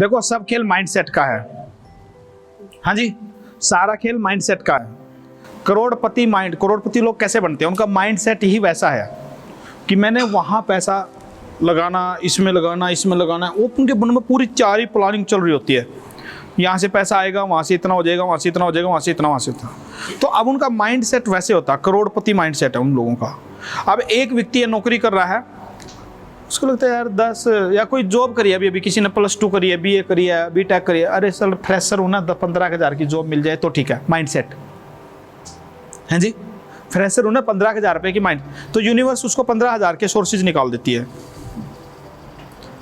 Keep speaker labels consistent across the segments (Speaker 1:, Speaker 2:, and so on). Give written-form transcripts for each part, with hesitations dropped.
Speaker 1: देखो सब खेल माइंडसेट का है। हाँ जी, सारा खेल माइंडसेट का है। करोड़पति लोग कैसे बनते हैं? उनका माइंडसेट ही वैसा है कि मैंने वहां पैसा लगाना, इसमें लगाना, इसमें लगाना। वो उनके मन में पूरी चारी प्लानिंग चल रही होती है। यहाँ से पैसा आएगा, वहां से इतना हो जाएगा, वहां से इतना हो जाएगा, वहां से इतना, वहां से इतना। तो अब उनका माइंडसेट वैसे होता है, करोड़पति माइंडसेट है उन लोगों का। अब एक व्यक्ति नौकरी कर रहा है, उसको लगता है यार 10 या कोई जॉब करी है, अभी किसी ने +2 करी है, BA करी है, B.Tech करी है, अरे सर फ्रेशर हूं ना, 15,000 की जॉब मिल जाए तो ठीक है। माइंडसेट है जी, फ्रेशर हूं ना, 15,000 रुपए की माइंड। तो यूनिवर्स उसको 15,000 के सोर्सेज निकाल देती है।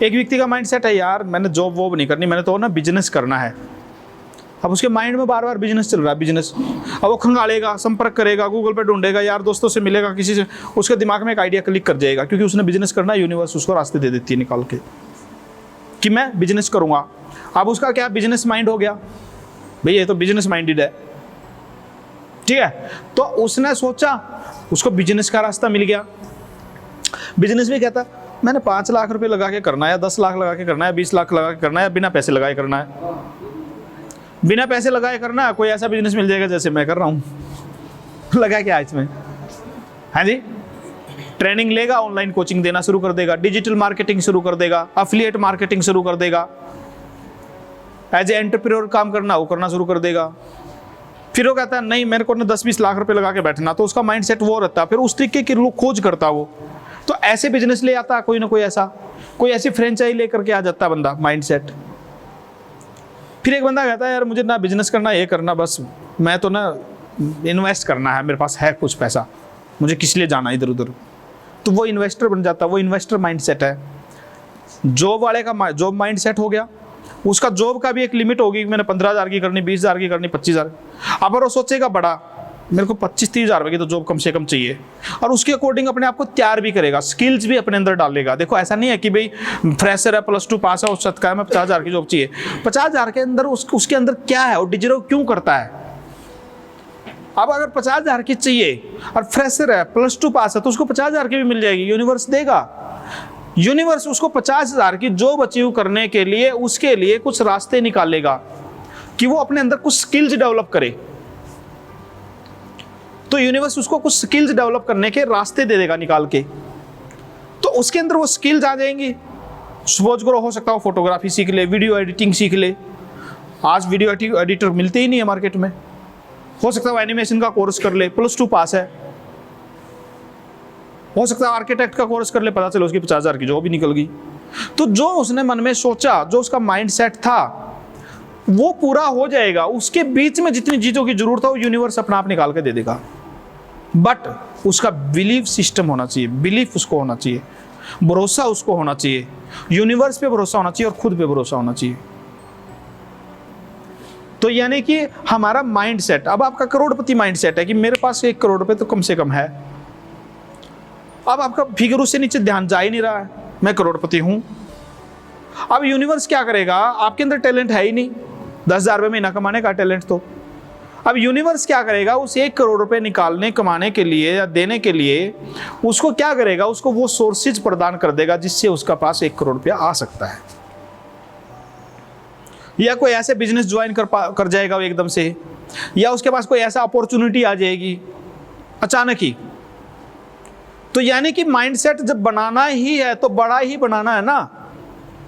Speaker 1: एक व्यक्ति का माइंडसेट है यार मैंने जॉब वॉब नहीं करनी, मैंने तो ना बिजनेस करना है। अब उसके माइंड में बार बार बिजनेस चल रहा है, बिजनेस। अब वो खंगालेगा, संपर्क करेगा, गूगल पे ढूंढेगा, यार दोस्तों से मिलेगा, किसी से, उसके दिमाग में एक आइडिया क्लिक कर जाएगा, क्योंकि उसने बिजनेस करना है। यूनिवर्स उसको रास्ते दे देती है निकाल के कि मैं बिजनेस करूंगा। अब उसका क्या बिजनेस माइंड हो गया, भैया ये तो बिजनेस माइंडेड है, ठीक है। तो उसने सोचा, उसको बिजनेस का रास्ता मिल गया। बिजनेस भी कहता मैंने 5 लाख रुपए लगा के करना है, 10 लाख लगा के करना है, 20 लाख लगा के करना है, बिना पैसे लगाए करना है। बिना पैसे लगाए करना है, कोई ऐसा बिजनेस मिल जाएगा जैसे मैं कर रहा हूं। लगा क्या इसमें? हाँ जी, ट्रेनिंग लेगा, ऑनलाइन कोचिंग देना शुरू कर देगा, डिजिटल मार्केटिंग शुरू कर देगा, एफिलिएट मार्केटिंग शुरू कर देगा, एज ए एंटरप्रेन्योर काम करना वो करना शुरू कर देगा। फिर वो कहता है नहीं मेरे को ना 10-20 लाख रुपए लगा के बैठना, तो उसका माइंडसेट वो रहता है। फिर उस तरीके की लोग खोज करता वो, तो ऐसे बिजनेस ले आता कोई ना कोई, ऐसा कोई ऐसी फ्रेंचाइज लेकर के आ जाता बंदा, माइंडसेट। फिर एक बंदा कहता है यार मुझे ना बिजनेस करना, ये करना, बस मैं तो ना इन्वेस्ट करना है, मेरे पास है कुछ पैसा, मुझे किस लिए जाना इधर उधर। तो वो इन्वेस्टर बन जाता है, वो इन्वेस्टर माइंडसेट है। जॉब वाले का जॉब माइंडसेट हो गया, उसका जॉब का भी एक लिमिट होगी, मैंने 15,000 की करनी, 20,000 की करनी, 25,000। अब वो सोचेगा बड़ा, मेरे को 25-30,000 रुपए की तो जॉब कम से कम चाहिए, और उसके अकॉर्डिंग अपने आप को तैयार भी करेगा, स्किल्स भी अपने अंदर डालेगा। देखो ऐसा नहीं है कि भाई फ्रेशर है, +2 पास है, उसका है मैं 50,000 की जॉब चाहिए। 50,000 के अंदर उसके अंदर क्या है, वो डिजर्व क्यों करता है। अब अगर 50,000 की चाहिए और फ्रेशर है, +2 पास है, तो उसको 50,000 की भी मिल जाएगी, यूनिवर्स देगा। यूनिवर्स उसको 50,000 की जॉब अचीव करने के लिए उसके लिए कुछ रास्ते निकालेगा कि वो अपने अंदर कुछ स्किल्स डेवलप करे। तो यूनिवर्स उसको कुछ स्किल्स डेवलप करने के रास्ते दे देगा निकाल के, तो उसके अंदर वो स्किल्स आ जाएंगी। सपोज करो हो सकता है फोटोग्राफी सीख ले, वीडियो एडिटिंग सीख ले। आज वीडियो एडिटर मिलते ही नहीं है मार्केट में। हो सकता है वो एनिमेशन का कोर्स कर ले, +2 पास है। हो सकता है आर्किटेक्ट का कोर्स कर ले, पता चले उसकी 50,000 की जॉब भी निकल गई। तो जो उसने मन में सोचा, जो उसका माइंडसेट था, वो पूरा हो जाएगा। उसके बीच में जितनी चीजों की जरूरत है वो यूनिवर्स अपना आप निकाल के दे देगा। बट उसका बिलीफ सिस्टम होना चाहिए, बिलीफ उसको होना चाहिए, भरोसा उसको होना चाहिए, यूनिवर्स पे भरोसा होना चाहिए और खुद पे भरोसा होना चाहिए। तो यानी कि हमारा माइंडसेट, अब आपका करोड़पति माइंडसेट है कि मेरे पास 1 करोड़ रुपए तो कम से कम है। अब आपका फिगर उससे नीचे ध्यान जा ही नहीं रहा है, मैं करोड़पति हूं। अब यूनिवर्स क्या करेगा, आपके अंदर टैलेंट है ही नहीं, 10,000 रुपए महीना कमाने का टैलेंट। तो अब यूनिवर्स क्या करेगा, उस 1 करोड़ रुपए निकालने, कमाने के लिए या देने के लिए उसको क्या करेगा, उसको वो सोर्सेज प्रदान कर देगा जिससे उसका पास 1 करोड़ रुपया आ सकता है। या कोई ऐसे बिजनेस ज्वाइन कर जाएगा वो एकदम से, या उसके पास कोई ऐसा अपॉर्चुनिटी आ जाएगी अचानक ही। तो यानी कि माइंडसेट जब बनाना ही है तो बड़ा ही बनाना है ना।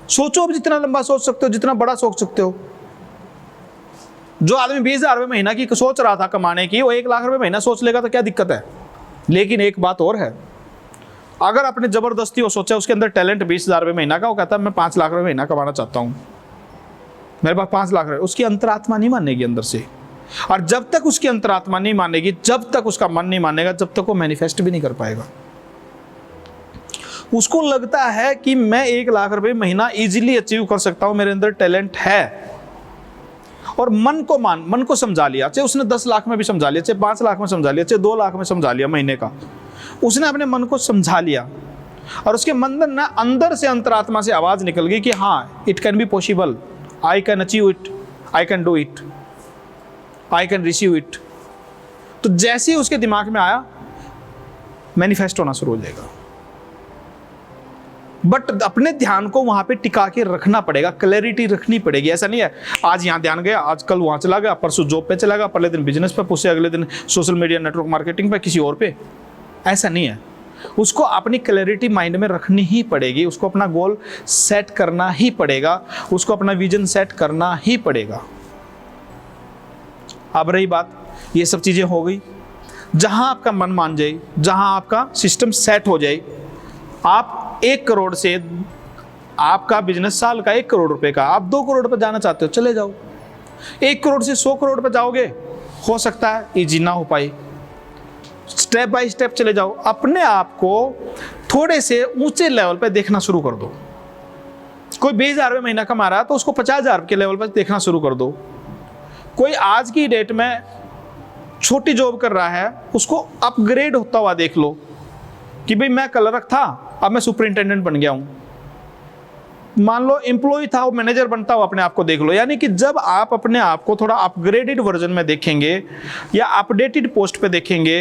Speaker 1: सोचो, अब जितना लंबा सोच सकते हो, जितना बड़ा सोच सकते हो। जो आदमी 20,000 रुपए महीना की सोच रहा था कमाने की, वो 1 लाख रुपए महीना सोच लेगा तो क्या दिक्कत है। लेकिन एक बात और है, अगर अपने जबरदस्ती वो सोचा, उसके अंदर टैलेंट 20,000 रुपए महीना का, वो कहता है मैं 5 लाख रुपए महीना कमाना चाहता हूं, मेरे पास 5 लाख रुपए, उसकी अंतरात्मा नहीं मानेगी अंदर से। और जब तक उसकी अंतरात्मा नहीं मानेगी, जब तक उसका मन नहीं मानेगा, जब तक वो मैनिफेस्ट भी नहीं कर पाएगा। उसको लगता है कि मैं 1 लाख रुपए महीना इजीली अचीव कर सकता हूं, मेरे अंदर टैलेंट है। और मन को समझा लिया, चाहे उसने 10 लाख में भी समझा लिया, चाहे 5 लाख में समझा लिया, चाहे 2 लाख में समझा लिया महीने का, उसने अपने मन को समझा लिया। और उसके मन में ना अंदर से, अंतरात्मा से आवाज निकल गई कि हाँ, it can be possible, I can achieve it, I can do it, I can receive it. तो जैसे ही उसके दिमाग में आया, मैनिफेस्ट होना शुरू हो जाएगा। बट अपने ध्यान को वहां पे टिका के रखना पड़ेगा, क्लैरिटी रखनी पड़ेगी। ऐसा नहीं है आज यहाँ ध्यान गया, आज कल वहां चला गया, परसों जॉब पे चला गया, पहले दिन बिजनेस पे, उससे अगले दिन सोशल मीडिया नेटवर्क मार्केटिंग पे, किसी और पे। ऐसा नहीं है, उसको अपनी क्लैरिटी माइंड में रखनी ही पड़ेगी, उसको अपना गोल सेट करना ही पड़ेगा, उसको अपना विजन सेट करना ही पड़ेगा। अब रही बात, ये सब चीजें हो गई, जहां आपका मन मान जाए, जहां आपका सिस्टम सेट हो जाए, आप 1 करोड़ से, आपका बिजनेस साल का 1 करोड़ रुपए का, आप 2 करोड़ पे जाना चाहते हो, चले जाओ। 1 करोड़ से 100 करोड़ पे जाओगे, हो सकता है इजी ना हो पाए, स्टेप बाय स्टेप चले जाओ। अपने आप को थोड़े से ऊंचे लेवल पे देखना शुरू कर दो। कोई 20,000 रुपये महीना कमा रहा है तो उसको 50,000 के लेवल पर देखना शुरू कर दो। कोई आज की डेट में छोटी जॉब कर रहा है, उसको अपग्रेड होता हुआ देख लो कि भाई मैं क्लर्क था, अब मैं सुपरिंटेंडेंट बन गया हूं। मान लो एम्प्लॉय था, वो मैनेजर बनता हुआ अपने आप को देख लो। यानी कि जब आप अपने आप को थोड़ा अपग्रेडेड वर्जन में देखेंगे, या अपडेटेड पोस्ट पे देखेंगे,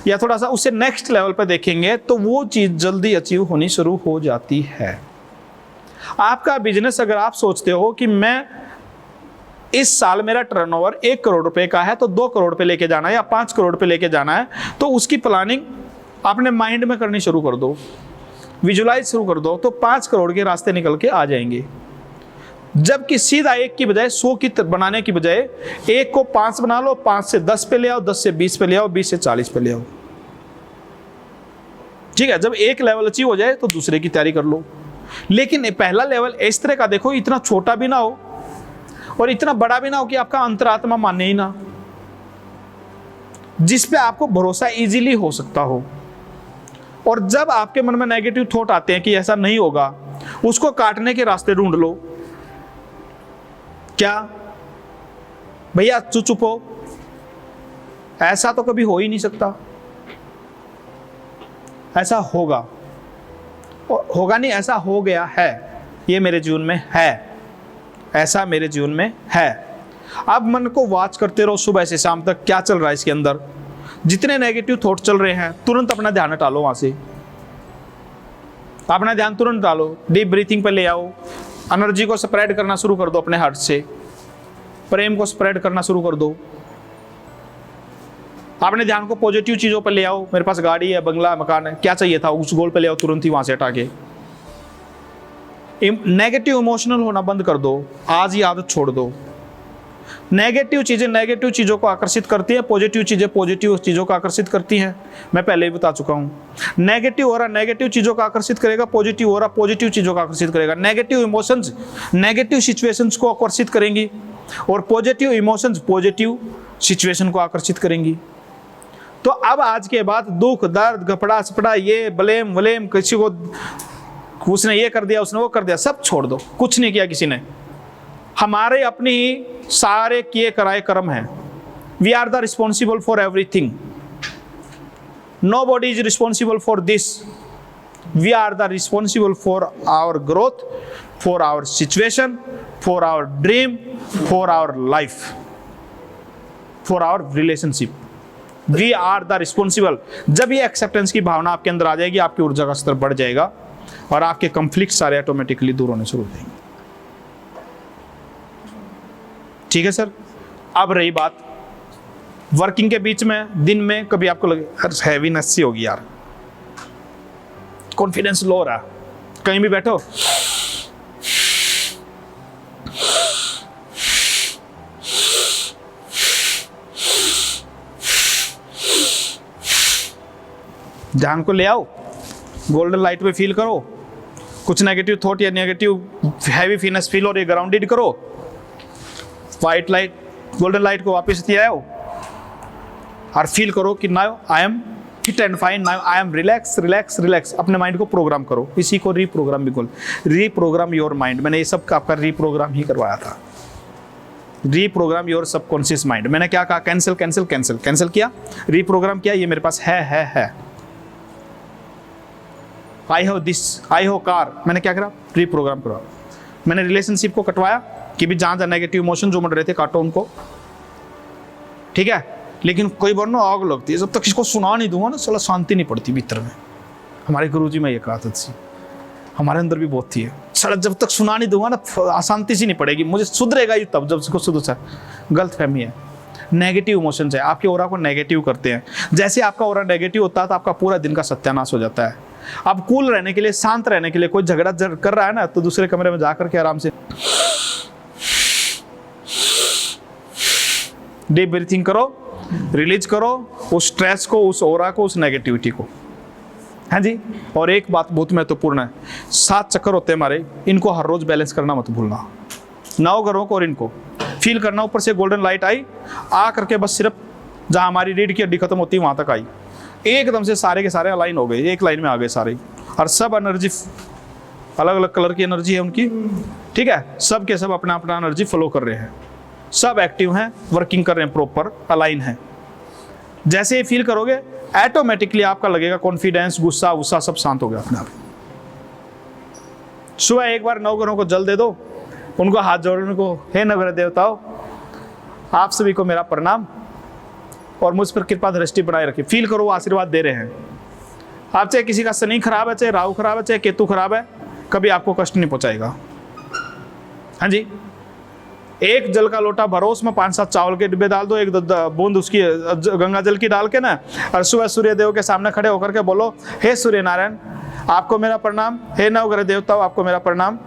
Speaker 1: या थोड़ा सा उससे नेक्स्ट लेवल पे देखेंगे, तो वो चीज जल्दी अचीव होनी शुरू हो जाती है। आपका बिजनेस, अगर आप सोचते हो कि मैं इस साल मेरा टर्नओवर 1 करोड़ रुपए का है तो 2 करोड़ पे लेके जाना है या 5 करोड़ पे लेके जाना है, तो उसकी प्लानिंग अपने माइंड में करनी शुरू कर दो, विजुलाइज शुरू कर दो, तो 5 करोड़ के रास्ते निकल के आ जाएंगे। जबकि सीधा 1 की बजाय 100 की बनाने की बजाय 1 को 5 बना लो, 5 से 10 पे ले आओ, 10 से 20 पे ले आओ, 20 से 40 पे ले आओ। ठीक है, जब एक लेवल अचीव हो जाए तो दूसरे की तैयारी कर लो। लेकिन पहला लेवल इस तरह का देखो, इतना छोटा भी ना हो और इतना बड़ा भी ना हो कि आपका अंतरात्मा माने ही ना, जिस पे आपको भरोसा इजीली हो सकता हो। और जब आपके मन में नेगेटिव थॉट आते हैं कि ऐसा नहीं होगा, उसको काटने के रास्ते ढूंढ लो। क्या भैया चुप हो, ऐसा तो कभी हो ही नहीं सकता, ऐसा होगा, होगा नहीं, ऐसा हो गया है, ये मेरे जीवन में है, ऐसा मेरे जीवन में है। अब मन को वॉच करते रहो सुबह से शाम तक, क्या चल रहा है इसके अंदर। जितने नेगेटिव थॉट चल रहे हैं, तुरंत अपना ध्यान हटा लो वहां से, अपना ध्यान तुरंत डालो, डीप ब्रीथिंग पे ले आओ, एनर्जी को स्प्रेड करना शुरू कर दो अपने हार्ट से, प्रेम को स्प्रेड करना शुरू कर दो। अपने ध्यान को पॉजिटिव चीजों पर ले आओ, मेरे पास गाड़ी है, बंगला, मकान है, क्या चाहिए था, उस गोल पे ले आओ, तुरंत ही वहां से हटा के। नेगेटिव इमोशनल होना बंद कर दो, आज ही आदत छोड़ दो। नेगेटिव चीजें नेगेटिव चीजों को आकर्षित करती है, पॉजिटिव चीजें पॉजिटिव चीजों को आकर्षित करती हैं। मैं पहले ही बता चुका हूं। नेगेटिव हो रहा नेगेटिव चीजों को आकर्षित करेगा, पॉजिटिव हो रहा पॉजिटिव चीजों को आकर्षित करेगा। नेगेटिव इमोशंस नेगेटिव सिचुएशंस को आकर्षित करेंगी और पॉजिटिव इमोशंस पॉजिटिव सिचुएशन को आकर्षित करेंगी। तो अब आज के बाद दुख, दर्द, घपड़ा सपड़ा, ये ब्लेम वलेम, किसी को उसने ये कर दिया, उसने वो कर दिया, सब छोड़ दो। कुछ नहीं किया किसी ने, हमारे अपनी ही सारे किए कराए कर्म हैं। We are the responsible for everything, nobody is responsible for this. We are the responsible for our growth, for our situation, for our dream, for our life, for our relationship. We are the responsible. जब ये acceptance की भावना आपके अंदर आ जाएगी, आपकी ऊर्जा का स्तर बढ़ जाएगा और आपके कंफ्लिक्ट सारे ऑटोमेटिकली दूर होने शुरू हो जाएंगे। ठीक है सर। अब रही बात वर्किंग के बीच में, दिन में कभी आपको लगे हैवीनेस सी होगी यार, कॉन्फिडेंस लो रहा, कहीं भी बैठो ध्यान को ले आओ, गोल्डन लाइट पे फील करो, कुछ नेगेटिव थॉट या नेगेटिव हैवी फीनेस फील हो रही है, ग्राउंडेड करो, व्हाइट लाइट गोल्डन लाइट को वापस ले आओ और फील करो कि now I am fit and fine, now I am relax relax relax. अपने माइंड को प्रोग्राम करो, इसी को रीप्रोग्राम भी बोल, रीप्रोग्राम योर माइंड। मैंने ये सब आपका रीप्रोग्राम ही करवाया था, रीप्रोग्राम योर सबकॉन्शियस माइंड। मैंने क्या कहा, कैंसिल कैंसिल कैंसिल कैंसिल किया, रीप्रोग्राम किया, ये मेरे पास है। I have this, I have car, मैंने क्या करा, रीप्रोग्राम करा। मैंने रिलेशनशिप को कटवाया कि भी जहां नेगेटिव इमोशन जो मर रहे थे काटो उनको, ठीक है। लेकिन कोई बार ना आग लगती है, जब तक इसको सुना नहीं दूंगा ना साला शांति नहीं पड़ती भीतर में। हमारे गुरुजी में ये कहा था, हमारे अंदर भी बहुत थी। सर जब तक सुना नहीं दूंगा ना अशांति सी नहीं पड़ेगी, मुझे सुधरेगा ही तब जब उसको सुधर। गलत फहमी है, नेगेटिव इमोशंस है, आपके ऑरा को नेगेटिव करते हैं। जैसे आपका ऑरा नेगेटिव होता है तो आपका पूरा दिन का सत्यानाश हो जाता है। अब कूल रहने के लिए, शांत रहने के लिए, कोई झगड़ा कर रहा है ना तो दूसरे कमरे में जाकर के आराम से डीप ब्रीथिंग करो, रिलीज करो उस स्ट्रेस को, उस ऑरा को, उस नेगेटिविटी को। हाँ जी। और एक बात बहुत महत्वपूर्ण है, 7 चक्कर होते हैं हमारे, इनको हर रोज बैलेंस करना मत भूलना। 9 घरों को और इनको फील करना। ऊपर से गोल्डन लाइट आई, आ करके बस सिर्फ जहां हमारी रीढ़ की हड्डी खत्म होती है वहां तक आई, एकदम से सारे के सारे अलाइन हो गए, एक लाइन में आ गए सारे। और सब एनर्जी अलग अलग कलर की एनर्जी है उनकी, ठीक है, सब के सब अपना अपना एनर्जी फ्लो कर रहे हैं, सब एक्टिव हैं, वर्किंग कर रहे हैं, प्रॉपर अलाइन है। जैसे ही फील करोगे ऑटोमेटिकली आपका लगेगा कॉन्फिडेंस, गुस्सा वुस्सा सब शांत हो गया अपने आप। सुबह एक बार 9 घरों को जल दे दो, उनको हाथ जोड़ने को, हे नवग्रह देवताओं आप सभी को मेरा प्रणाम और मुझ पर कृपा दृष्टि बनाए रखिए। फील करो वो आशीर्वाद दे रहे हैं। आप चाहे किसी का शनि खराब है, चाहे राहु खराब है, चाहे केतु खराब है, कभी आपको कष्ट नहीं पहुंचाएगा। हाँ जी। एक जल का लोटा भरो, उसमें 5-7 चावल के डिब्बे डाल दो, एक बूंद उसकी गंगा जल की डाल के ना, और सुबह सूर्य देव के सामने खड़े होकर के बोलो, हे सूर्य नारायण आपको मेरा प्रणाम, हे नवग्रह देवताओं आपको मेरा प्रणाम,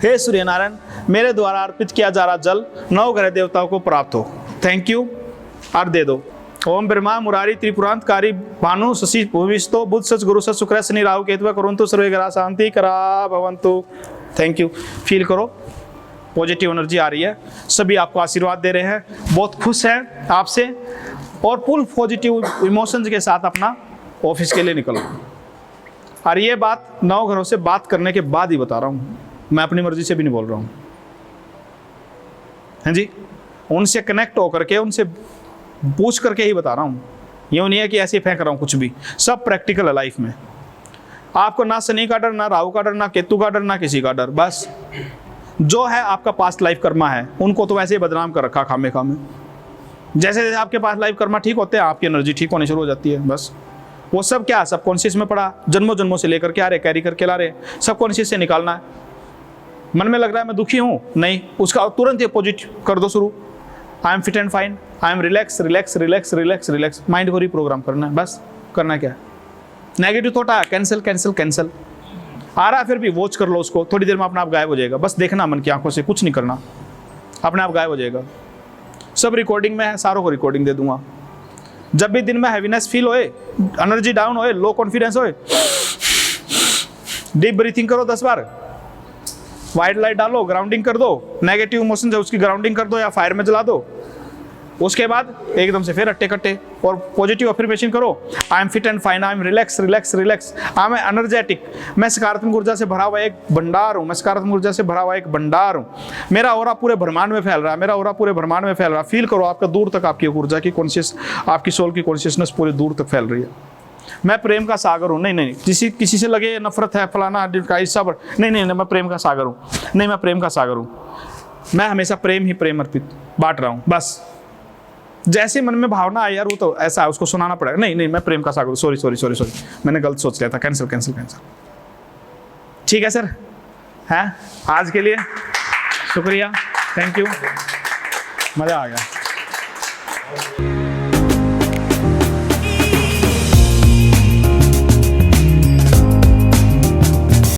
Speaker 1: हे सूर्य नारायण मेरे द्वारा अर्पित किया जा रहा जल 9 ग्रह देवताओं को प्राप्त हो, थैंक यू, और दे दो। ओम ब्रह्मा मुरारी त्रिपुरांतकारी भानु शशि भूविष्ठो बुध सच गुरु सच शुक्र शनि राहु केतु करुंतु सर्वे ग्रहा शांति करा भवन्तु, थैंक यू। फील करो पॉजिटिव एनर्जी आ रही है, सभी आपको आशीर्वाद दे रहे हैं, बहुत खुश हैं आपसे, और फुल पॉजिटिव इमोशंस के साथ अपना ऑफिस के लिए निकलो। और ये बात 9 घरों से बात करने के बाद ही बता रहा हूँ, मैं अपनी मर्जी से भी नहीं बोल रहा हूँ। हाँ जी। उनसे कनेक्ट होकर के, उनसे पूछ करके ही बता रहा हूँ, यूँ नहीं है कि ऐसे फेंक रहा हूँ कुछ भी, सब प्रैक्टिकल है लाइफ में। आपको ना शनि का डर, ना राहु का डर, ना केतु का डर, ना किसी का डर, बस जो है आपका पास्ट लाइफ कर्मा है, उनको तो वैसे ही बदनाम कर रखा खामे खामे। जैसे जैसे आपके पास लाइफ कर्मा ठीक होते हैं, आपकी एनर्जी ठीक होनी शुरू हो जाती है। बस वो सब क्या सब कॉन्शियस में पड़ा, जन्मों जन्मों से लेकर के आ रहे, कैरी करके ला रहे, सब कॉन्शियस से निकालना है। मन में लग रहा है मैं दुखी हूँ, नहीं, उसका तुरंत ही अपोजिट कर दो शुरू, I am fit and fine, I am relax relax relax relax relax. Mind को रिप्रोग्राम करना है, बस करना क्या है। नेगेटिव थॉट आया, कैंसिल कैंसिल कैंसिल। आ रहा है फिर भी वॉच कर लो उसको, थोड़ी देर में अपने आप गायब हो जाएगा। बस देखना मन की आंखों से, कुछ नहीं करना, अपने आप गायब हो जाएगा। सब रिकॉर्डिंग में है, सारों को रिकॉर्डिंग दे दूंगा। जब भी दिन में हैवीनेस फील होए, एनर्जी डाउन होए, लो कॉन्फिडेंस होए, डीप ब्रीथिंग करो 10 बार, वाइट लाइट डालो, ग्राउंडिंग कर दो, नेगेटिव इमोशन है उसकी ग्राउंडिंग कर दो या फायर में जला दो। उसके बाद एकदम से फिर अट्टे कट्टे और पॉजिटिव अफर्मेशन करो, I am fit and fine, I am relax relax relax, I am energetic, मैं सकारात्मक ऊर्जा से भरा हुआ एक भंडार हूँ, मैं सकारात्मक ऊर्जा से भरा हुआ एक भंडार हूँ, मेरा ऑरा पूरे ब्रह्मांड में फैल रहा है, मेरा ऑरा पूरे ब्रह्मांड में फैल रहा है। फील करो आपका दूर तक आपकी ऊर्जा की कॉन्शियस, आपकी सोल की कॉन्शियसनेस पूरे दूर तक फैल रही है। मैं प्रेम का सागर हूँ, नहीं नहीं, किसी से लगे नफरत है फलाना ऐसा, नहीं नहीं, मैं प्रेम का सागर हूँ, नहीं मैं प्रेम का सागर हूँ, मैं हमेशा प्रेम ही प्रेम अर्पित बांट रहा हूँ। बस जैसे मन में भावना आई यार वो तो ऐसा है, उसको सुनाना पड़ेगा, नहीं नहीं मैं प्रेम का सागर, सॉरी सॉरी सॉरी सॉरी, मैंने गलत सोच लिया था, कैंसिल कैंसिल कैंसिल। ठीक है सर, है आज के लिए शुक्रिया, थैंक यू, मजा आ गया।